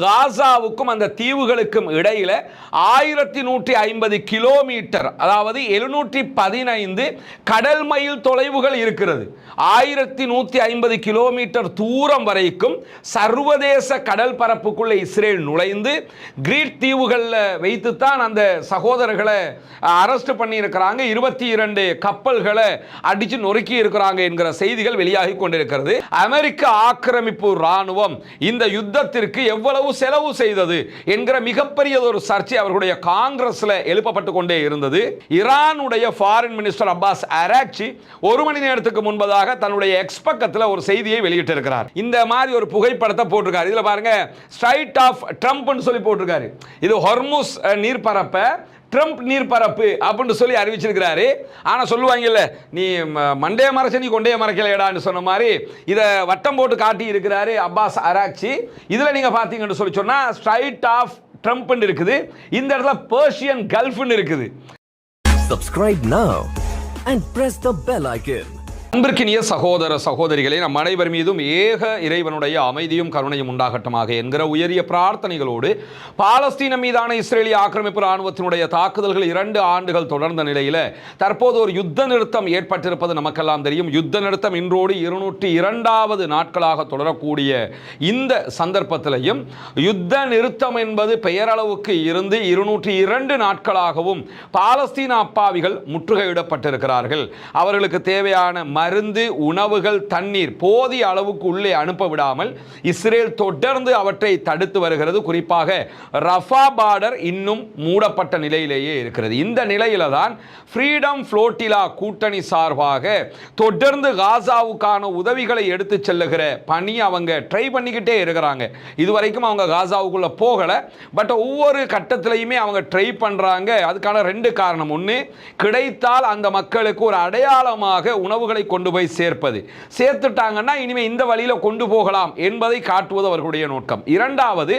காசாவுக்கும் அந்த தீவுகளுக்கும் இடையில 1150 கிலோமீட்டர், அதாவது 715 கடல் மைல் தொலைவுகள் இருக்கிறது. 1150 கிலோமீட்டர் தூரம் வரைக்கும் சர்வதேச கடல் பரப்புக்குள்ள இஸ்ரேல் நுழைந்து கிரீட் தீவுகளில் வைத்துத்தான் அந்த சகோதரர்களை அரெஸ்ட் பண்ணி இருக்கிறாங்க. 22 கப்பல்களை அடிச்சு நொறுக்கி இருக்கிறாங்க என்கிற செய்திகள் வெளியாகி கொண்டிருக்கிறது. அமெரிக்க ஆக்கிரமிப்பு ராணுவம் இந்த யுத்தத்திற்கு எவ்வளவு செலவு செய்தது என்கிற மிகப்பெரிய ஒரு சர்ச்சை அவர்களுடைய காங்கிரஸ்ல எழுப்பப்பட்டு கொண்டே இருந்தது. ஈரானுடைய ஃபாரின் மினிஸ்டர் அப்பாஸ் அராக்சி ஒரு மணி நேரத்துக்கு முன்பதாக தன்னுடைய எக்ஸ் பக்கத்தில் ஒரு செய்தியை வெளியிட்டிருக்கிறார். இந்த மாதிரி ஒரு புகைப்படத்தை போட்டிருக்காரு. இதுல பாருங்க, ஸ்ட்ரைட் ஆஃப் ட்ரம்ப்னு சொல்லி போட்டிருக்காரு. இது ஹொர்முஸ் நீர்ப்பரப்பை ட்ரம்ப் நீர்ப்பரப்பு அப்படின்னு சொல்லி அறிவிச்சிருக்கிறாரு. ஆனால் சொல்லுவாங்கல்ல, நீ மண்டைய மறைச்ச நீ கொண்டைய மறைக்கலையடான்னு சொன்ன மாதிரி இதை வட்டம் போட்டு காட்டி இருக்கிறாரு அப்பாஸ் அராக்சி. இதில் நீங்கள் பார்த்தீங்கன்னு சொல்லி சொன்னால் ஸ்ட்ரைட் ஆஃப் ட்ரம்ப்னு இருக்குது, இந்த இடத்துல பெர்ஷியன் கல்ஃப்னு இருக்குது. Subscribe now and press the bell icon. அன்பிற்கினிய சகோதர சகோதரிகளே, நம் அனைவர் மீதும் ஏக இறைவனுடைய அமைதியும் கருணையும் உண்டாகட்டமாக என்கிற உயரிய பிரார்த்தனைகளோடு பாலஸ்தீன மீதான இஸ்ரேலிய ஆக்கிரமிப்பு ராணுவத்தினுடைய தாக்குதல்கள் 2 ஆண்டுகள் தொடர்ந்த நிலையில் தற்போது ஒரு யுத்த நிறுத்தம் ஏற்பட்டிருப்பது நமக்கெல்லாம் தெரியும். யுத்த நிறுத்தம் இன்றோடு 202வது நாட்களாக தொடரக்கூடிய இந்த சந்தர்ப்பத்திலையும் யுத்த நிறுத்தம் என்பது பெயரளவுக்கு இருந்து 202 நாட்களாகவும் பாலஸ்தீன அப்பாவிகள் முற்றுகையிடப்பட்டிருக்கிறார்கள். அவர்களுக்கு தேவையான மருந்து, உணவுகள், தண்ணீர் போதிய அளவுக்கு உள்ளே அனுப்ப விடாமல் இஸ்ரேல் தொடர்ந்து அவற்றை தடுத்து வருகிறது. குறிப்பாக ரஃபா பார்டர் இன்னும் மூடப்பட்ட நிலையிலேயே இருக்கிறது. இந்த நிலையில தான் ஃப்ரீடம் ஃப்ளோட்டிலா கூட்டணி சார்பாக தொடர்ந்து காசாவுக்கான உதவிகளை எடுத்து செல்லுகிற பணி அவங்க ட்ரை பண்ணிக்கிட்டே இருக்கிறாங்க. இதுவரைக்கும் அவங்க காசாவுக்குள்ள போகல, பட் ஒவ்வொரு கட்டத்திலையுமே அவங்க ட்ரை பண்றாங்க. அதுக்கான 2 காரணம். ஒன்று, கிடைத்தால் அந்த மக்களுக்கு ஒரு அடையாளமாக உணவுகளை கொண்டு போய் சேர்த்துட்டாங்கன்னா இனிமே இந்த வழியில கொண்டு போகலாம் என்பதை காட்டுவது அவர்களுடைய நோக்கம். இரண்டாவது,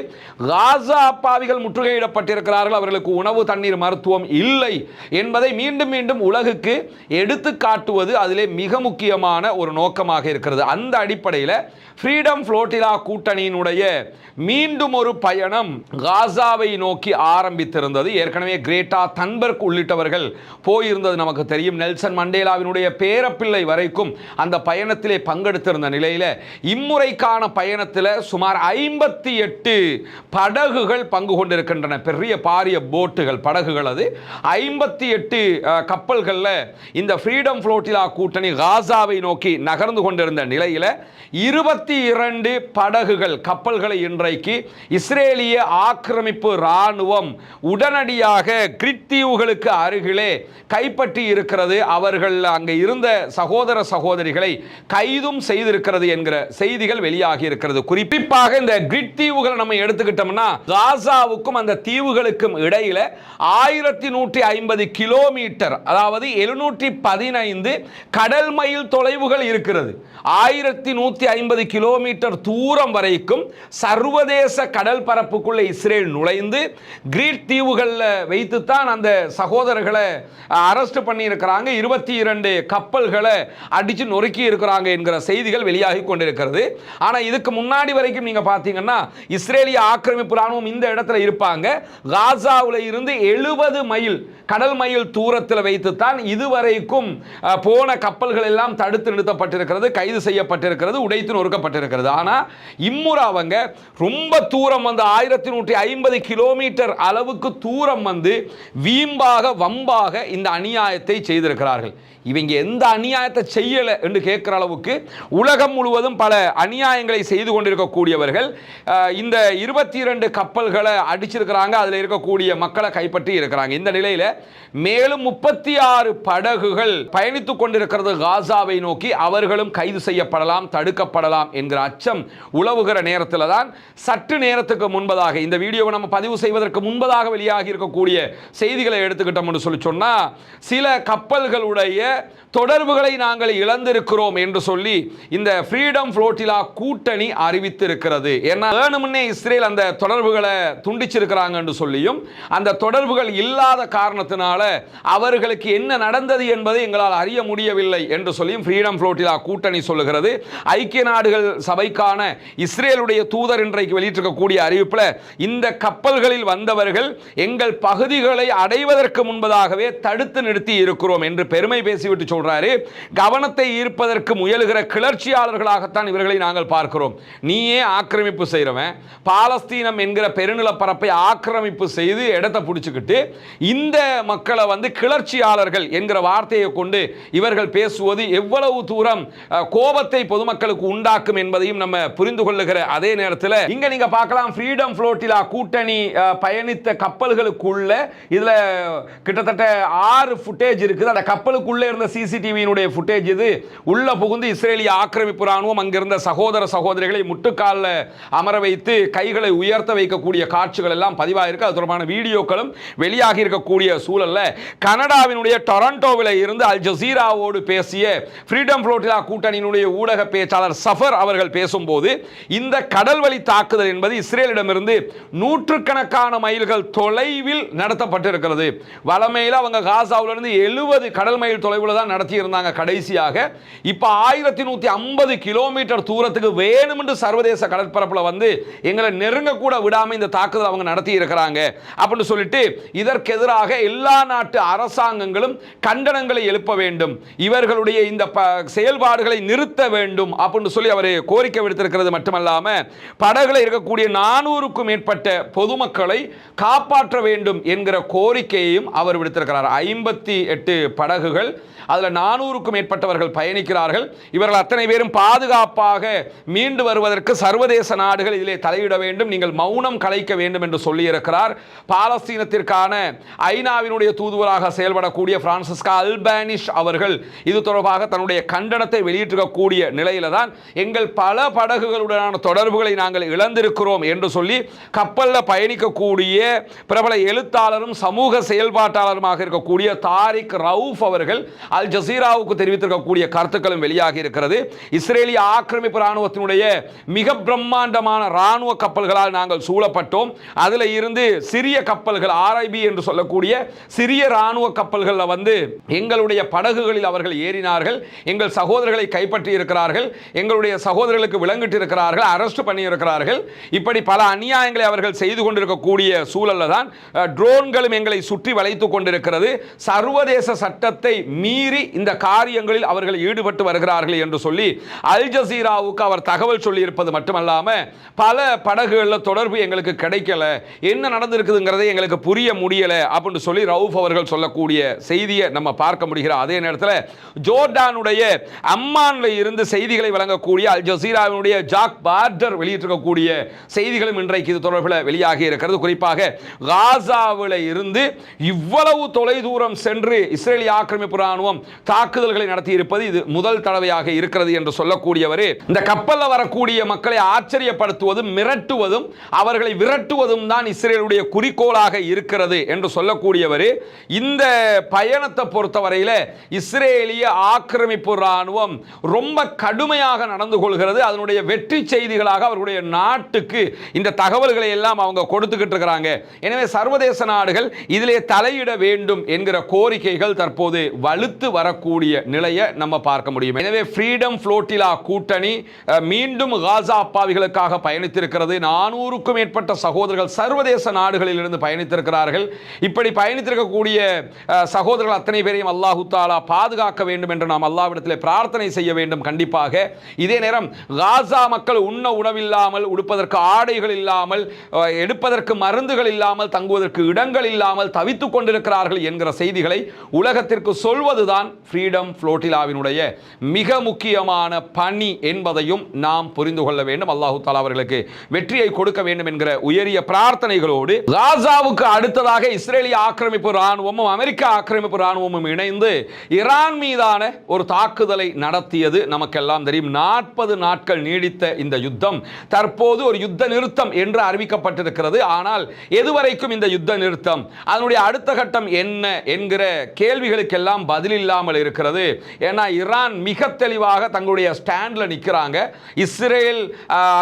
காசா அப்பாவிகள் முற்றுகையிடப்பட்டிருக்கிறார்கள், அவர்களுக்கு உணவு, தண்ணீர், மருத்துவம் இல்லை என்பதை மீண்டும் மீண்டும் உலகுக்கு எடுத்து காட்டுவது அதிலே மிக முக்கியமான ஒரு நோக்கமாக இருக்கிறது. அந்த அடிப்படையில் ஃப்ரீடம் ஃப்ளோட்டிலா கூட்டணியினுடைய மீண்டும் ஒரு பயணம் காசாவை நோக்கி ஆரம்பித்திருந்தது. ஏற்கனவே கிரேட்டா தன்பர்க் உள்ளிட்டவர்கள் போயிருந்தது நமக்கு தெரியும். நெல்சன் மண்டேலாவினுடைய பேரப்பிள்ளை வரைக்கும் அந்த பயணத்திலே பங்கெடுத்திருந்த நிலையில் இம்முறைக்கான பயணத்தில் சுமார் 58 படகுகள் பங்கு கொண்டிருக்கின்றன. பெரிய பாரிய போட்டுகள், படகுகள். அது 58 கப்பல்களில் இந்த ஃப்ரீடம் ஃப்ளோட்டிலா கூட்டணி காசாவை நோக்கி நகர்ந்து கொண்டிருந்த நிலையில் 22 படகுகள், கப்பல்களை இன்றைக்கு இஸ்ரேலிய ஆக்கிரமிப்பு ராணுவம் உடனடியாக கிரீட் தீவுகளுக்கு அருகிலே கைப்பற்றி இருக்கிறது. அவர்கள் அங்கே இருந்த சகோதர சகோதரிகளை கைதும் செய்திருக்கிறது என்கிற செய்திகள் வெளியாகி இருக்கிறது. குறிப்பாக இந்த கிரீட் தீவுகளை நம்ம எடுத்துக்கிட்டோம்னா காசாவுக்கும் அந்த தீவுகளுக்கும் இடையில 1150 கிலோமீட்டர், அதாவது 715 கடல் மைல் தொலைவுகள் இருக்கிறது. 1150 கிலோமீட்டர் தூரம் வரைக்கும் சர்வதேச கடல் பரப்புக்குள்ள இஸ்ரேல் நுழைந்து கிரீட் தீவுகளில் வைத்துத்தான் அந்த சகோதரர்களை அரெஸ்ட் பண்ணி இருக்கிறாங்க. 22 கப்பல்களை அடிச்சு நொறுக்கி இருக்கிறாங்க என்கிற செய்திகள் வெளியாகி கொண்டிருக்கிறது. ஆனால் இதுக்கு முன்னாடி வரைக்கும் நீங்க பார்த்தீங்கன்னா இஸ்ரேலிய ஆக்கிரமிப்பு ராணுவம் இந்த இடத்துல இருப்பாங்க. காசாவில் இருந்து 70 மைல் கடல் மைல் தூரத்தில் வைத்துத்தான் இதுவரைக்கும் போன கப்பல்கள் எல்லாம் தடுத்து நிறுத்தப்பட்டிருக்கிறது, கைது செய்யப்பட்டிருக்கிறது, உடைத்து நொறுக்கப்பட்டிருக்கிறது. ஆனால் இம்முறை அவங்க ரொம்ப தூரம் வந்து 1150 கிலோமீட்டர் அளவுக்கு தூரம் வந்து வீம்பாக வம்பாக இந்த அநியாயத்தை செய்திருக்கிறார்கள். இவங்க எந்த அநியாயத்தை செய்யலை என்று கேட்கிற அளவுக்கு உலகம் முழுவதும் பல அநியாயங்களை செய்து கொண்டிருக்கக்கூடியவர்கள் இந்த 22 கப்பல்களை அடிச்சிருக்கிறாங்க. அதில் இருக்கக்கூடிய மக்களை கைப்பற்றி இருக்கிறாங்க. இந்த நிலையில் மேலும் 36 படகுகள் பயணித்துக் கொண்டிருக்கிறது காசாவை நோக்கி. அவர்களும் கைது செய்யப்படலாம், தடுக்கப்படலாம் என்கிற அச்சம் உலவுகிற நேரத்தில் தான் சற்று நேரத்துக்கு முன்பதாக, இந்த வீடியோவை நம்ம பதிவு செய்வதற்கு முன்பதாக வெளியாகி இருக்கக்கூடிய செய்திகளை எடுத்துக்கிட்டோம் என்று சொல்லி சொன்னா, சில கப்பல்களுடைய தொடர்புகளை நாங்கள் நாங்கள் இழந்திருக்கிறோம் என்று சொல்லி இந்த ஃப்ரீடம் ஃப்ளோட்டிலா கூட்டணி அறிவித்திருக்கிறது. ஏன்னா வேணுமுன்னே இஸ்ரேல் அந்த தொடர்புகளை துண்டிச்சிருக்கிறாங்க என்று சொல்லியும் அந்த தொடர்புகள் இல்லாத காரணத்தினால அவர்களுக்கு என்ன நடந்தது என்பதை எங்களால் அறிய முடியவில்லை என்று சொல்லியும் ஃப்ரீடம் ஃப்ளோட்டிலா கூட்டணி சொல்லுகிறது. ஐக்கிய நாடுகள் சபைக்கான இஸ்ரேலுடைய தூதர் இன்றைக்கு வெளியிட்டிருக்கக்கூடிய அறிவிப்பில் இந்த கப்பல்களில் வந்தவர்கள் எங்கள் பகுதிகளை அடைவதற்கு முன்பதாகவே தடுத்து நிறுத்தி இருக்கிறோம் என்று பெருமை பேசிவிட்டு சொல்றாரு. கவனத்தை ஈர்ப்பதற்கு முயலுகிற கிளர்ச்சியாளர்களாகத்தான் இவர்களை நாங்கள் பார்க்கிறோம். நீயே ஆக்கிரமிப்பு செய்கிறவன், பாலஸ்தீனம் என்கிற பெருநிலப்பரப்பை ஆக்கிரமிப்பு செய்து இடத்தை பிடிச்சுக்கிட்டு இந்த மக்களை கிளர்ச்சியாளர்கள் என்கிற வார்த்தையை கொண்டு இவர்கள் பேசுவது எவ்வளவு தூரம் கோபத்தை பொதுமக்களுக்கு உண்டாக்கும் என்பதையும் நம்ம புரிந்து கொள்ளுகிற அதே நேரத்தில் இங்க நீங்க பார்க்கலாம் ஃப்ரீடம் ஃப்ளோட்டிலா கூட்டணி பயணித்த கப்பல்களுக்குள்ள இதுல கிட்டத்தட்ட 6 ஃபுட்டேஜ் இருக்குது. அந்த கப்பலுக்குள்ள இருந்த சிசிடிவியினுடைய ஃபுட்டேஜ் இது. உள்ள புகுந்து இஸ்ரேலிய ஆக்கிரமிப்பு ராணுவம் அங்கிருந்த சகோதர சகோதரிகளை முட்டுக்காலில் அமர வைத்து கைகளை உயர்த்த வைக்கக்கூடிய காட்சிகள் எல்லாம் பதிவாயிருக்கு. அது தொடர்பான வீடியோக்களும் வெளியாகி இருக்கக்கூடிய சூழல்ல கனடாவினுடைய டொரண்டோவில் இருந்து அல் ஜசீராவோடு பேசிய ஃப்ரீடம் ஃப்ளோட்டிலா கூட்டணியினுடைய ஊடக பேச்சாளர் சஃபர் அவர்கள் பேசும்போது இந்த கடல் வழி தாக்குதல் என்பது இஸ்ரேலிடமிருந்து நூற்றுக்கணக்கான மைல்கள் தொலைவில் நடத்தப்பட்டிருக்கிறது. வளமையில் அவங்க காசாவிலிருந்து 70 கடல் மைல் தொலைவில் தான் நடத்தி இருந்தாங்க கடைசியாக. இப்ப 1150 கிலோமீட்டர் தூரத்துக்கு வேணுமென்று சர்வதேச கடற்பரப்புல எங்களை நெருங்க கூட விடாம இந்த தாக்குதல் அவங்க நடத்தி இருக்கிறாங்க அப்படின்னு சொல்லிட்டு இதற்கு எதிராக எல்லா நாட்டு அரசாங்கங்களும் கண்டனங்களை எழுப்ப வேண்டும், இவர்களுடைய இந்த செயல்பாடுகளை நிறுத்த வேண்டும் அப்படின்னு சொல்லி அவர் கோரிக்கை விடுத்திருக்கிறது. மட்டுமல்லாம படகுல இருக்கக்கூடிய 400க்கும் மேற்பட்ட பொதுமக்களை காப்பாற்ற வேண்டும் என்கிற கோரிக்கையையும் அவர் விடுத்திருக்கிறார். 58 படகுகள், அதில் 400க்கும் மேற்பட்டவர்கள் பயணிக்கிறார்கள். இவர்கள் அத்தனை பேரும் பாதுகாப்பாக மீண்டு வருவதற்கு சர்வதேச நாடுகள் இதிலே தலையிட வேண்டும், நீங்கள் மௌனம் கலைக்க வேண்டும் என்று சொல்லியிருக்கிறார். பாலஸ்தீனத்திற்கான ஐநாவினுடைய தூதுவராக செயல்படக்கூடிய பிரான்சிஸ்கா அல்பானிஷ் அவர்கள் இது தொடர்பாக தன்னுடைய கண்டனத்தை வெளியிட்டிருக்கக்கூடிய நிலையில தான் எங்கள் பல படகுகளுடனான தொடர்புகளை நாங்கள் இழந்திருக்கிறோம் என்று சொல்லி கப்பலில் பயணிக்கக்கூடிய பிரபல எழுத்தாளரும் சமூக செயல்பாட்டாளருமாக இருக்கக்கூடிய தாரிக் ரவுஃப் அவர்கள் அல் ஜசீராவுக்கு தெரிவித்திருக்கக்கூடிய கருத்துக்களும் வெளியாகி இருக்கிறது. இஸ்ரேலிய ஆக்கிரமிப்பு ராணுவத்தினுடைய மிக பிரம்மாண்டமான ராணுவ கப்பல்களால் நாங்கள் சூழப்பட்டோம். அதில் இருந்து சிறிய கப்பல்கள் ஆர்ஐபி என்று சொல்லக்கூடிய சிறிய ராணுவ கப்பல்களில் எங்களுடைய படகுகளில் அவர்கள் ஏறினார்கள், எங்கள் சகோதரர்களை கைப்பற்றி இருக்கிறார்கள், எங்களுடைய சகோதரர்களுக்கு விலங்கிட்டு இருக்கிறார்கள், அரெஸ்ட் பண்ணி இருக்கிறார்கள். இப்படி பல அநியாயங்களை அவர்கள் செய்து கொண்டிருக்கக்கூடிய சூழலில் தான் ட்ரோன்களும் எங்களை சுற்றி வளைத்துக் கொண்டிருக்கிறது. சர்வதேச சட்டத்தை மீறி இந்த காரியங்களில் அவர்கள் ஈடுபட்டு வருகிறார்கள் என்று சொல்லி அல் ஜசீராவுக்கு அவர் தகவல் சொல்லி இருப்பது மட்டுமல்லாம பல படகுகளில் தொடர்பு எங்களுக்கு கிடைக்கல, என்ன நடந்திருக்குதுங்கிறதை எங்களுக்கு புரிய முடியல அப்படின்னு சொல்லி ரவுஃப் அவர்கள் சொல்லக்கூடிய செய்தியை நம்ம பார்க்க முடிகிற அதே நேரத்தில் ஜோர்டானுடைய அம்மான்ல இருந்து செய்திகளை வழங்கக்கூடிய அல் ஜசீராவினுடைய ஜாக் பார்டர் வெளியிட்டிருக்கக்கூடிய செய்திகளும் இன்றைக்கு இது தொடர்பில் வெளியாகி இருக்கிறது. குறிப்பாக காசாவில் இருந்து இவ்வளவு தொலைதூரம் சென்று இஸ்ரேலிய ஆக்கிரமிப்பு ராணுவம் தாக்குதல்களை நடத்தி இருப்பது இது முதல் தடவையாக இருக்கிறது என்று சொல்லக்கூடியவர் இந்த கப்பலில் வரக்கூடிய மக்களை ஆச்சரியப்படுத்துவதும் மிரட்டுவதும் அவர்களை விரட்டுவதும் தான் இஸ்ரேலுடைய குறிக்கோளாக இருக்கிறது என்று சொல்லக்கூடியவர் இந்த பயணத்தை பொறுத்தவரையில் இஸ்ரேலிய ஆக்கிரமிப்பு ராணுவம் ரொம்ப கடுமையாக நடந்து கொள்கிறது. அதனுடைய வெற்றி செய்திகளாக அவர்களுடைய நாட்டுக்கு இந்த தகவல்களை எல்லாம் அவங்க கொடுத்துக்கிட்டு இருக்கிறாங்க. எனவே சர்வதேச நாடுகள் இதிலே தலையிட வேண்டும் என்கிற கோரிக்கைகள் தற்போது வலுத்து வரக்கூடிய நிலையை நம்ம பார்க்க முடியும். எனவே ஃப்ரீடம் ஃப்ளோட்டிலா கூட்டணி மீண்டும் காசா அப்பாவிகளுக்காக பயணித்திருக்கிறது. 400க்கும் மேற்பட்ட சகோதரர்கள் சர்வதேச நாடுகளில் இருந்து பயணித்திருக்கிறார்கள். இப்படி பயணித்திருக்கக்கூடிய சகோதரர்கள் அத்தனை பேரையும் அல்லாஹு தஆலா பாதுகாக்க வேண்டும் என்று நாம் அல்லாஹ்விடத்தில் பிரார்த்தனை செய்ய வேண்டும். கண்டிப்பாக இதே நேரம் காசா மக்கள் உண்ண உணவில்லாமல், உடுப்பதற்கு ஆடைகள் இல்லாமல், எடுப்பதற்கு மருந்துகள் இல்லாமல், தங்குவதற்கு இடங்கள் இல்லாமல் தவித்துக் கொண்டிருக்கிறார்கள் என்கிற செய்திகளை உலகத்திற்கு சொல்வதுதான் ஃப்ரீடம் ஃப்ளோட்டிலாவினுடைய மிக முக்கியமான பணி என்பதையும் நாம் புரிந்து கொள்ள வேண்டும். அல்லாஹு தஆலா அவர்களுக்கு வெற்றியை கொடுக்க வேண்டும் என்கிற உயரிய பிரார்த்தனைகளோடு காசாவுக்கு அடுத்ததாக இஸ்ரேலிய ஆக்கிரமிப்பு ராணுவமும் அமெரிக்க ஆக்கிரமிப்பு ராணுவமும் இணைந்து ஈரான் மீதான ஒரு தாக்குதலை நடத்தியது நமக்கெல்லாம் தெரியும். 40 நாட்கள் நீடித்த இந்த யுத்தம் தற்போது ஒரு யுத்த நிறுத்தம் என்று அறிவிக்கப்பட்டிருக்கிறது. ஆனால் எதுவரைக்கும் இந்த யுத்த நிறுத்தம், அதனுடைய அடுத்த கட்டம் என்ன என்கிற கேள்விகளுக்கெல்லாம் பதில் இல்லாமல் இருக்கிறது. ஏன்னா ஈரான் மிக தெளிவாக தங்களுடைய ஸ்டாண்ட்ல நிற்கிறாங்க. இஸ்ரேல்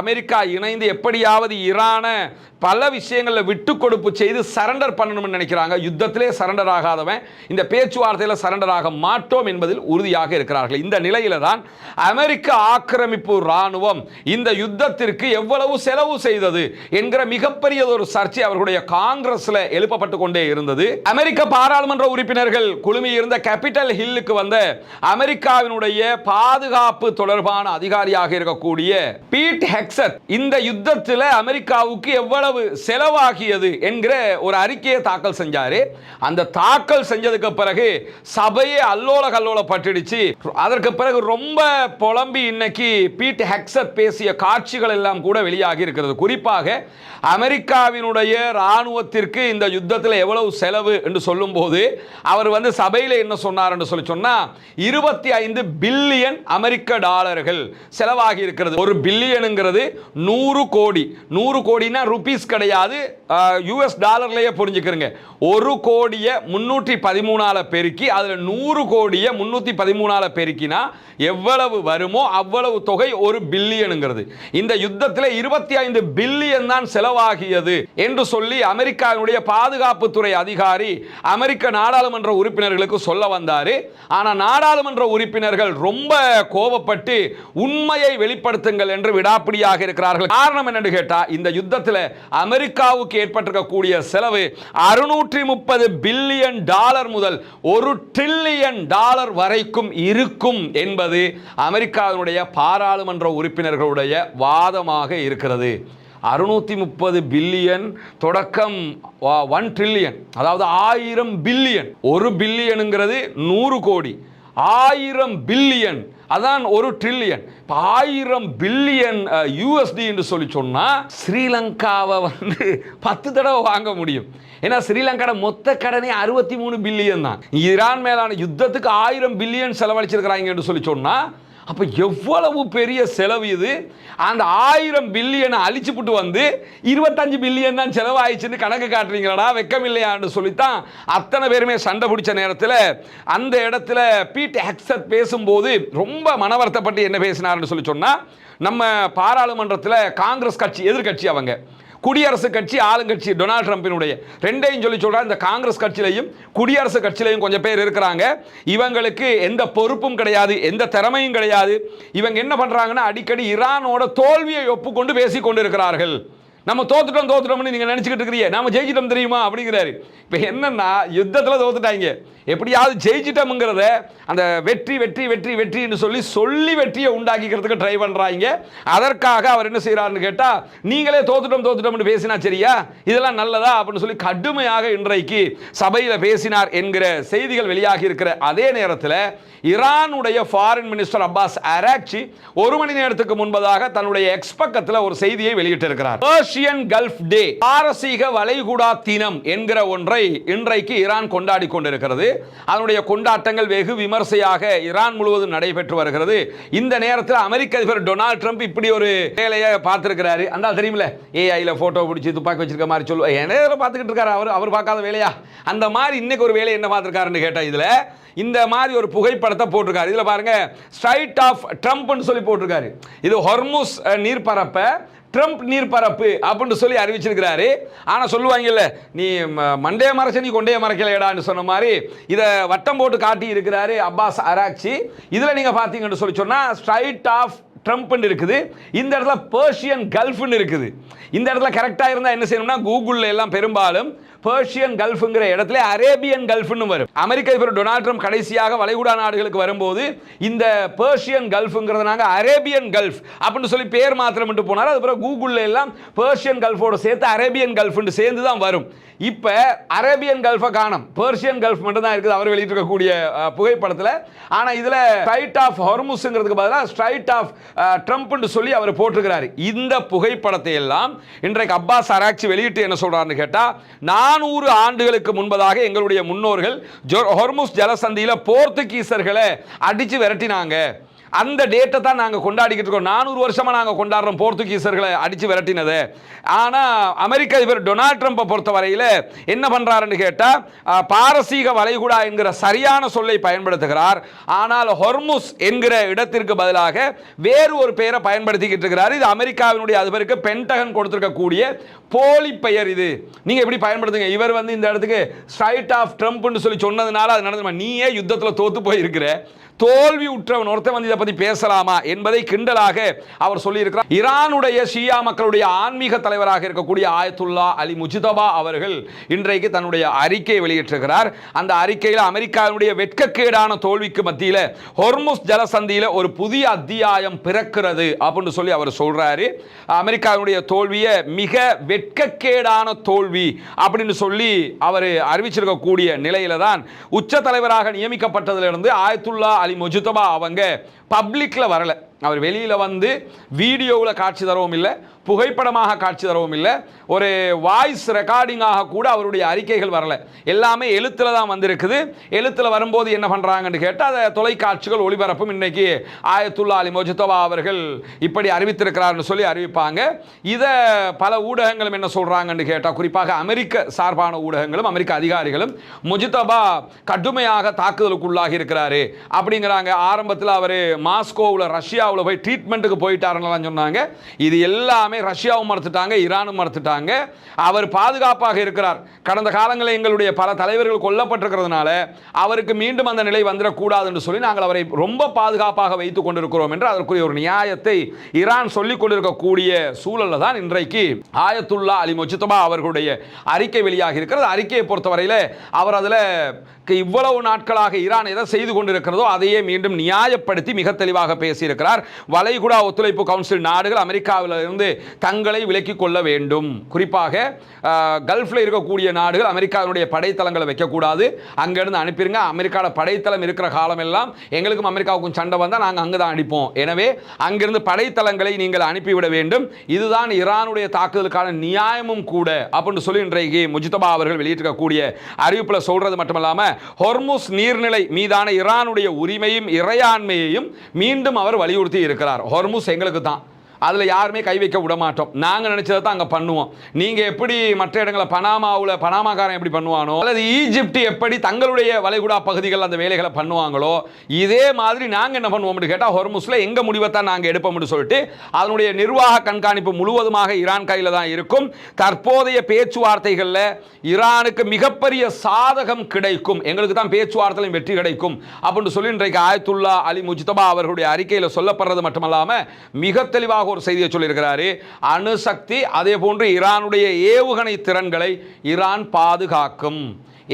அமெரிக்கா இணைந்து எப்படியாவது ஈரானை பல விஷயங்களில் விட்டு கொடுப்பு செய்து சரண்டர் பண்ணணும்னு நினைக்கிறாங்க. யுத்தத்திலே சரண்டர் ஆகாதவன் இந்த பேச்சுவார்த்தையில் சரண்டர் ஆக மாட்டோம் என்பதில் உறுதியாக இருக்கிறார்கள். இந்த நிலையில தான் அமெரிக்க ஆக்கிரமிப்பு ராணுவம் இந்த யுத்தத்திற்கு எவ்வளவு செலவு செய்தது என்கிற மிகப்பெரிய ஒரு சர்ச்சை அவர்களுடைய காங்கிரஸ்ல எழுப்பப்பட்டு கொண்டே இருந்தது. அமெரிக்க பாராளுமன்ற உறுப்பினர்கள் குழுமி இருந்த கேபிட்டல் ஹில்லுக்கு வந்த அமெரிக்காவினுடைய பாதுகாப்பு தொடர்பான அதிகாரியாக இருக்கக்கூடிய பீட் ஹெக்ஸட் இந்த யுத்தத்தில் அமெரிக்காவுக்கு எவ்வளவு செலவாகியது என்கிற ஒரு அறிக்கையை தாக்கல் செஞ்சாரு. அந்த தாக்கல் செஞ்சதுக்கு பிறகு சபையே அல்லோல கல்லோல பட்டுடுச்சு. அதற்கு பிறகு ரொம்ப புலம்பி இன்னைக்கு பீட் ஹெக்ஸட் பேசிய காட்சிகள் எல்லாம் கூட வெளியாகி இருக்கிறது. குறிப்பாக அமெரிக்காவினுடைய ராணுவத்திற்கு இந்த யுத்தத்தில் எவ்வளவு செலவு என்று சொல்லும் போது அவர் சபையில் என்ன சொன்னார் என்று சொன்னா 25 பில்லியன் அமெரிக்க டாலர்கள் செலவாகி இருக்கிறது. ஒரு பில்லியனுங்கிறது 100 கோடி. 100 கோடினா ருபீஸ் கிடையாது, யுஎஸ் டாலர்லயே புரிஞ்சுக்கிறங்க. 1 கோடியை 313 பெருக்கி அதுல 100 கோடியை 313 பெருக்கினா எவ்வளவு வருமோ அவ்வளவு தொகை ஒரு பில்லியனுங்கிறது. இந்த யுத்தத்தில் 25 பில்லியன் தான் செலவாகியது என்று சொல்லி அமெரிக்காவினுடைய பாதுகாப்புத்துறை அதிகாரி அமெரிக்க நாடாளுமன்ற உறுப்பினர்களுக்கு சொல்ல வந்தாரு. ஆனா நாடாளுமன்ற உறுப்பினர்கள் ரொம்ப கோபப்பட்டு உண்மையை வெளிப்படுத்துங்கள் என்று விடாப்பிடியாக இருக்கிறார்கள். காரணம் என்னன்னு கேட்டா இந்த யுத்தத்தில் அமெரிக்காவுக்கு ஏற்பட்டிருக்கக்கூடிய செலவு 630 பில்லியன் டாலர் முதல் 1 டிரில்லியன் டாலர் வரைக்கும் இருக்கும் என்பது அமெரிக்காவினுடைய பாராளுமன்ற உறுப்பினர்களுடைய வாதமாக இருக்கிறது. 630 பில்லியன் தொடக்கம் 1 டிரில்லியன், அதாவது 1000 பில்லியன். 1 பில்லியனுங்கிறது 100 கோடி, 1000 பில்லியன் அதான் 1 டிரில்லியன். 1000 பில்லியன் யூஎஸ்டி என்று சொல்லி சொன்னா ஸ்ரீலங்காவை 10 தடவை வாங்க முடியும். ஏன்னா ஸ்ரீலங்கா மொத்த கடனே 63 பில்லியன் தான். ஈரான் மேலான யுத்தத்துக்கு 1000 பில்லியன் செலவழிச்சிருக்கிறாங்க என்று சொல்லி சொன்னா அப்ப எவ்வளவு பெரிய செலவு இது. அந்த 1000 பில்லியனை அழிச்சுப்புட்டு 25 பில்லியன் தான் செலவாயிடுச்சுன்னு கணக்கு காட்டுறீங்களா, வெக்கம் இல்லையான்னு சொல்லித்தான் அத்தனை பேருமே சண்டை பிடிச்ச நேரத்தில் அந்த இடத்துல பீட் ஹெக்ஸட் பேசும்போது ரொம்ப மனவருத்தப்பட்டு என்ன பேசினார்னு சொல்லி சொன்னா, நம்ம பாராளுமன்றத்தில் காங்கிரஸ் கட்சி எதிர்கட்சி, அவங்க குடியரசு கட்சி ஆளுங்கட்சி டொனால்ட் ட்ரம்பினுடைய ரெண்டையும் சொல்லி சொல்றாங்க. இந்த காங்கிரஸ் கட்சியிலையும் குடியரசு கட்சியிலையும் கொஞ்சம் பேர் இருக்கிறாங்க. இவங்களுக்கு எந்த பொறுப்பும் கிடையாது, எந்த திறமையும் கிடையாது. இவங்க என்ன பண்றாங்கன்னா அடிக்கடி ஈரானோட தோல்வியை ஒப்புக்கொண்டு பேசிக் கொண்டிருக்கிறார்கள். நம்ம தோத்துட்டோம்னு நீங்க நினைச்சுக்கிட்டு இருக்கிறீங்க, நாம ஜெயிச்சிட்டோம் தெரியுமா அப்படிங்கிறாரு. இப்போ என்னன்னா யுத்தத்தில் தோத்துட்டாங்க, எப்படியாவது ஜெயிச்சிட்டோம்ங்கிறத அந்த வெற்றி வெற்றி வெற்றி வெற்றின்னு சொல்லி வெற்றியை உண்டாக்கிக்கிறதுக்கு ட்ரை பண்றாங்க. அதற்காக அவர் என்ன செய்யறாருன்னு கேட்டா, நீங்களே தோத்துட்டோம்னு பேசினா சரியா, இதெல்லாம் நல்லதா அப்படின்னு சொல்லி கடுமையாக இன்றைக்கு சபையில் பேசினார் என்கிற செய்திகள் வெளியாகி இருக்கிற அதே நேரத்தில் ஈரானுடைய ஃபாரின் மினிஸ்டர் அப்பாஸ் அராக்சி 1 மணி நேரத்துக்கு முன்பதாக தன்னுடைய எக்ஸ் பக்கத்தில் ஒரு செய்தியை வெளியிட்டிருக்கிறார். பெர்ஷியன் கல்ஃப் டே, பாரசீக வளைகுடா தினம் என்கிற ஒன்றை இன்றைக்கு ஈரான் கொண்டாடி கொண்டிருக்கிறது. அதனுடைய கொண்டாட்டங்கள் வெகு விமர்சையாக ஈரான் முழுவதும் நடைபெற்று வருகிறது. இந்த நேரத்தில் அமெரிக்க அதிபர் டொனால்ட் ட்ரம்ப் இப்படி ஒரு வேலையை பார்த்திருக்கிறாரு. அந்த தெரியுமில்ல, ஏஐல போட்டோ பிடிச்சி துப்பாக்கி வச்சிருக்க மாதிரி சொல்லுவா, என்ன பார்த்துக்கிட்டு இருக்காரு அவர் பார்க்காத வேலையா, அந்த மாதிரி இன்னைக்கு ஒரு வேலை என்ன பார்த்திருக்காருன்னு கேட்டா இதுல இந்த மாதிரி ஒரு புகைப்படத்தை போட்டிருக்காரு. இதுல பாருங்க, ஸ்ட்ரைட் ஆஃப் ட்ரம்ப்னு சொல்லி போட்டிருக்காரு. இது ஹொர்முஸ் நீர்ப்பரப்ப ட்ரம்ப் நீர்ப்பரப்பு அப்படின்னு சொல்லி அறிவிச்சிருக்கிறாரு. ஆனால் சொல்லுவாங்கல்ல, நீ மண்டைய மறைச்ச நீ கொண்டைய மறைக்கலையடான்னு சொன்ன மாதிரி இதை வட்டம் போட்டு காட்டி இருக்கிறாரு அப்பாஸ் அராக்சி. இதில் நீங்கள் பார்த்தீங்கன்னு சொல்லி சொன்னால் ஸ்ட்ரைட் ஆஃப் ட்ரம்ப்னு இருக்குது, இந்த இடத்துல பெர்ஷியன் கல்ஃப்னு இருக்குது. இந்த இடத்துல கரெக்டாக இருந்தால் என்ன செய்யணும்னா கூகுளில் எல்லாம் பெரும்பாலும் பெர்ஷியன் கல்ஃப்ங்கிற இடத்துல அரேபியன் கல்ஃப்னு வரும். அமெரிக்க அதிபர் டொனால்ட் ட்ரம்ப் கடைசியாக வளைகுடா நாடுகளுக்கு வரும்போது இந்த பெர்ஷியன் கல்ஃப்ங்கிறத நாங்கள் அரேபியன் கல்ஃப் அப்படின்னு சொல்லி பேர் மாத்திரம் மட்டும் போனார். அதுக்கப்புறம் கூகுளில் எல்லாம் பெர்ஷியன் கல்ஃபோட சேர்த்து அரேபியன் கல்ஃப்னு சேர்ந்து தான் வரும். இப்போ அரேபியன் கல்ஃபை காணும், பெர்ஷியன் கல்ஃப் மட்டும் தான் இருக்குது அவர் வெளியிட்டிருக்கக்கூடிய புகைப்படத்தில். ஆனால் இதில் ஸ்ட்ரைட் ஆஃப் ஹொர்முஸ்ங்கிறதுக்கு பதிலாக ஸ்ட்ரைட் ஆஃப் ட்ரம்ப்னு சொல்லி அவர் போட்டிருக்கிறாரு. இந்த புகைப்படத்தை எல்லாம் இன்றைக்கு அப்பாஸ் அராக்சி வெளியிட்டு என்ன சொல்றாருன்னு கேட்டால், 400 ஆண்டுகளுக்கு முன்பதாக எங்களுடைய முன்னோர்கள் ஹொர்முஸ் ஜலசந்தியில் போர்த்துகீசர்களை அடித்து விரட்டினாங்க. அந்த டேட்டை தான் நாங்கள் கொண்டாடிக்கிட்டு இருக்கோம். 400 வருஷமாக நாங்கள் கொண்டாடுறோம் போர்த்துகீசர்களை அடித்து விரட்டினது. ஆனால் அமெரிக்க அதிபர் டொனால்ட் ட்ரம்பை பொறுத்த வரையில் என்ன பண்ணுறாருன்னு கேட்டால் பாரசீக வளைகுடா என்கிற சரியான சொல்லை பயன்படுத்துகிறார். ஆனால் ஹொர்முஸ் என்கிற இடத்திற்கு பதிலாக வேறு ஒரு பெயரை பயன்படுத்திக்கிட்டு இருக்கிறார். இது அமெரிக்காவினுடைய அதிபருக்கு பென்டகன் கொடுத்திருக்கக்கூடிய போலி பெயர். இது நீங்கள் எப்படி பயன்படுத்துங்க? இவர் இந்த இடத்துக்கு ஸ்ட்ரைட் ஆஃப் ட்ரம்ப்னு சொல்லி சொன்னதுனால அது நடந்து, நீயே யுத்தத்தில் தோத்து போயிருக்கிற, தோல்வி உற்றவன் ஒருத்தன் இதை பற்றி பேசலாமா என்பதை கிண்டலாக அவர் சொல்லியிருக்கிறார். ஈரானுடைய ஷியா மக்களுடைய ஆன்மீக தலைவராக இருக்கக்கூடிய ஆயத்துல்லா அலி முஜ்தபா அவர்கள் இன்றைக்கு தன்னுடைய அறிக்கையை வெளியிட்டிருக்கிறார். அந்த அறிக்கையில் அமெரிக்காவுடைய வெட்கக்கேடான தோல்விக்கு மத்தியில் ஹொர்முஸ் ஜலசந்தியில் ஒரு புதிய அத்தியாயம் பிறக்கிறது அப்படின்னு சொல்லி அவர் சொல்றாரு. அமெரிக்காவுடைய தோல்வியை மிக வெட்கக்கேடான தோல்வி அப்படின்னு சொல்லி அவர் அறிவிச்சிருக்கக்கூடிய நிலையில தான் உச்ச தலைவராக நியமிக்கப்பட்டதிலிருந்து ஆயத்துல்லா அலி முஜ்தபா அவங்க பப்ளிக்ல வரல. அவர் வெளியில வீடியோவில் காட்சி தரவும் இல்லை, புகைப்படமாக காட்சி தரவும் இல்லை, ஒரு வாய்ஸ் ரெக்கார்டிங்காக கூட அவருடைய அறிக்கைகள் வரல. எல்லாமே எழுத்துல தான் வந்திருக்குது. எழுத்துல வரும்போது என்ன பண்றாங்கன்னு கேட்டால் அதை தொலைக்காட்சிகள் ஒளிபரப்பும். இன்னைக்கு ஆயத்துல்லா அலி முஜ்தபா அவர்கள் இப்படி அறிவித்திருக்கிறார்னு சொல்லி அறிவிப்பாங்க. இதை பல ஊடகங்களும் என்ன சொல்றாங்கன்னு கேட்டால், குறிப்பாக அமெரிக்க சார்பான ஊடகங்களும் அமெரிக்க அதிகாரிகளும் முஜ்தபா கடுமையாக தாக்குதலுக்குள்ளாகி இருக்கிறாரு அப்படிங்கிறாங்க. ஆரம்பத்தில் அவர் மாஸ்கோவில் ரஷ்யாவில் போய் ட்ரீட்மெண்ட்டுக்கு போயிட்டாருன்னு சொன்னாங்க. இது எல்லாமே ரஷ்யாவும் மறுத்துட்டாங்க, ஈரானும் மறுத்துட்டாங்க. அவர் பாதுகாப்பாக இருக்கிறார். கடந்த காலங்களில் எங்களுடைய பல தலைவர்கள் கொல்லப்பட்டிருக்கிறதுனால அவருக்கு மீண்டும் அந்த நிலை வந்துடக்கூடாது என்று சொல்லி நாங்கள் அவரை ரொம்ப பாதுகாப்பாக வைத்துக் கொண்டிருக்கிறோம் என்று அதற்குரிய ஒரு நியாயத்தை ஈரான் சொல்லிக் கொண்டிருக்கக்கூடிய சூழலில் தான் இன்றைக்கு ஆயத்துல்லா அலி முஜ்தபா அவர்களுடைய அறிக்கை வெளியாகி இருக்கிறது. அறிக்கையை பொறுத்தவரையில் அவர் அதில் இவ்வளவு நாட்களாக ஈரான் எதை செய்து கொண்டிருக்கிறதோ அதையே மீண்டும் நியாயப்படுத்தி மிக தெளிவாக பேசியிருக்கிறார். வளைகுடா ஒத்துழைப்பு கவுன்சில் நாடுகள் அமெரிக்காவில் இருந்து தங்களை விலக்கிக் கொள்ள வேண்டும். குறிப்பாக கல்ஃபில் இருக்கக்கூடிய நாடுகள் அமெரிக்காவினுடைய படைத்தளங்களை வைக்கக்கூடாது, அங்கிருந்து அனுப்பிடுங்க. அமெரிக்காவோட படைத்தளம் இருக்கிற காலம் எல்லாம் எங்களுக்கும் அமெரிக்காவுக்கும் சண்டை வந்தால் நாங்கள் அங்கே தான் அடிப்போம். எனவே அங்கிருந்து படைத்தளங்களை நீங்கள் அனுப்பிவிட வேண்டும். இதுதான் ஈரானுடைய தாக்குதலுக்கான நியாயமும் கூட அப்படின்னு சொல்லி இன்றைக்கு முஜ்தபா அவர்கள் வெளியிட்டிருக்கக்கூடிய அறிவிப்பில் சொல்றது மட்டுமல்லாமல் ஹொர்முஸ் நீர்நிலை மீதான ஈரானுடைய உரிமையும் இறையாண்மையையும் மீண்டும் அவர் வலியுறுத்தி இருக்கிறார். ஹொர்முஸ் எங்களுக்கு தான், அதில் யாருமே கை வைக்க விட மாட்டோம், நாங்கள் நினைச்சதை தான் அங்கே பண்ணுவோம். நீங்கள் எப்படி மற்ற இடங்களில் பனாமாக்காரன் எப்படி பண்ணுவானோ, அல்லது ஈஜிப்ட் எப்படி தங்களுடைய வளைகுடா பகுதிகள் அந்த வேலைகளை பண்ணுவாங்களோ, இதே மாதிரி நாங்கள் என்ன பண்ணுவோம்னு கேட்டால் ஹொர்முஸில் எங்கள் முடிவை தான் நாங்கள் எடுப்போம்னு சொல்லிட்டு அதனுடைய நிர்வாக கண்காணிப்பு முழுவதுமாக ஈரான் கையில் தான் இருக்கும். தற்போதைய பேச்சுவார்த்தைகளில் ஈரானுக்கு மிகப்பெரிய சாதகம் கிடைக்கும், எங்களுக்கு தான் பேச்சுவார்த்தையிலும் வெற்றி கிடைக்கும் அப்படின்னு சொல்லி இன்றைக்கு ஆயத்துல்லா அலி முஜ்தபா அவர்களுடைய அறிக்கையில் சொல்லப்படுறது மட்டுமல்லாமல் மிக தெளிவாக ஒரு செய்தியை சொல்லியிருக்கிறாரு. அணுசக்தி அதே போன்று ஈரானுடைய ஏவுகணை திறன்களை ஈரான் பாதுகாக்கும்.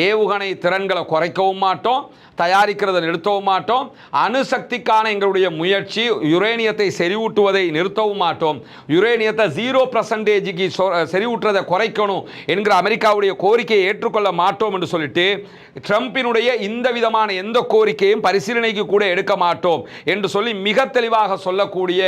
ஏவுகணை திறன்களை குறைக்கவும் மாட்டோம், தயாரிக்கிறதை நிறுத்தவும் மாட்டோம். அணுசக்திக்கான எங்களுடைய முயற்சி யுரேனியத்தை செறிவூட்டுவதை நிறுத்தவும் மாட்டோம். யுரேனியத்தை 0%க்கு செறிவூட்டுறதை குறைக்கணும் என்கிற அமெரிக்காவுடைய கோரிக்கையை ஏற்றுக்கொள்ள மாட்டோம் என்று சொல்லிட்டு ட்ரம்பினுடைய இந்த விதமான எந்த கோரிக்கையும் பரிசீலனைக்கு கூட எடுக்க மாட்டோம் என்று சொல்லி மிக தெளிவாக சொல்லக்கூடிய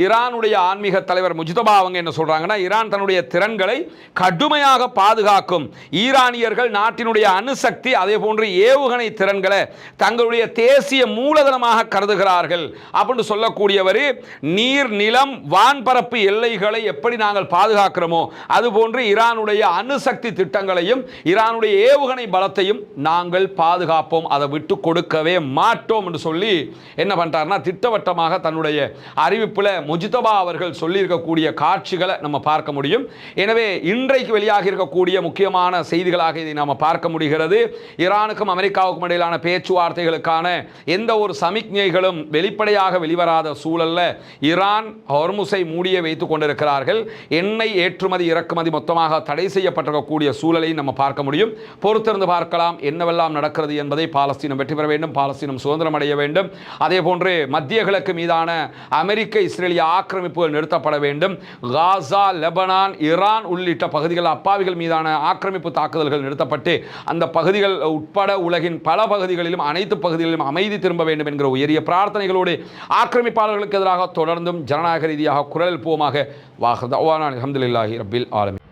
ஈரானுடைய ஆன்மீக தலைவர் முஜ்தபா அவங்க என்ன சொல்றாங்கன்னா, ஈரான் தன்னுடைய திறன்களை கடுமையாக பாதுகாக்கும். ஈரானியர்கள் நாட்டினுடைய அணுசக்தி அதே போன்று ஏவுகணை திறன்களை தங்களுடைய தேசிய மூலதனமாக கருதுகிறார்கள் அப்படின்னு சொல்லக்கூடியவர். நீர், நிலம், வான்பரப்பு எல்லைகளை எப்படி நாங்கள் பாதுகாக்கிறோமோ அதுபோன்று ஈரானுடைய அணுசக்தி திட்டங்களையும் ஈரானுடைய ஏவுகணை பலத்தையும் நாங்கள் பாதுகாப்போம், அதை விட்டு கொடுக்கவே மாட்டோம் என்று சொல்லி என்ன பண்றாருன்னா திட்டவட்டமாக தன்னுடைய அறிவிப்பில் முஜ்தபா அவர்கள் சொல்லியிருக்கக்கூடிய காட்சிகளை நம்ம பார்க்க முடியும். எனவே இன்றைக்கு வெளியாக இருக்கக்கூடிய முக்கியமான செய்திகளாக இதை நாம் பார்க்க முடிகிறது. ஈரானுக்கும் அமெரிக்காவுக்கும் இடையிலான பேச்சுவார்த்தைகளுக்கான எந்த ஒரு சமிக்ஞைகளும் வெளிப்படையாக வெளிவராத சூழல்ல ஈரான் ஹொர்முஸை மூடிய வைத்துக் கொண்டிருக்கிறார்கள். எண்ணெய் ஏற்றுமதி இறக்குமதி மொத்தமாக தடை செய்யப்பட்டிருக்கக்கூடிய சூழலை நம்ம பார்க்க முடியும். பொறுத்திருந்து பார்க்கலாம் என்னவெல்லாம் நடக்கிறது என்பதை. பாலஸ்தீனம் வெற்றி பெற வேண்டும், பாலஸ்தீனம் சுதந்திரம் அடைய வேண்டும். அதே போன்று மத்திய கிழக்கு மீதான அமெரிக்க இஸ்ரேலிய ஆக்கிரமிப்புகள் நிறுத்தப்பட வேண்டும். காசா, லெபனான், ஈரான் உள்ளிட்ட பகுதிகள் அப்பாவிகள் மீதான ஆக்கிரமிப்பு தாக்குதல்கள் நிறுத்தப்பட்டு அந்த பகுதிகள் உட்பட உலகின் பல பகுதிகளிலும் அனைத்து பகுதிகளிலும் அமைதி திரும்ப வேண்டும் என்கிற உயரிய பிரார்த்தனைகளோடு ஆக்கிரமிப்பாளர்களுக்கு எதிராக தொடர்ந்தும் ஜனநாயக ரீதியாக குரல் எழுப்புவோமாக. வாஹ் தஅவானா அல்ஹம்துலில்லாஹி ரப்பில் ஆலமீன்.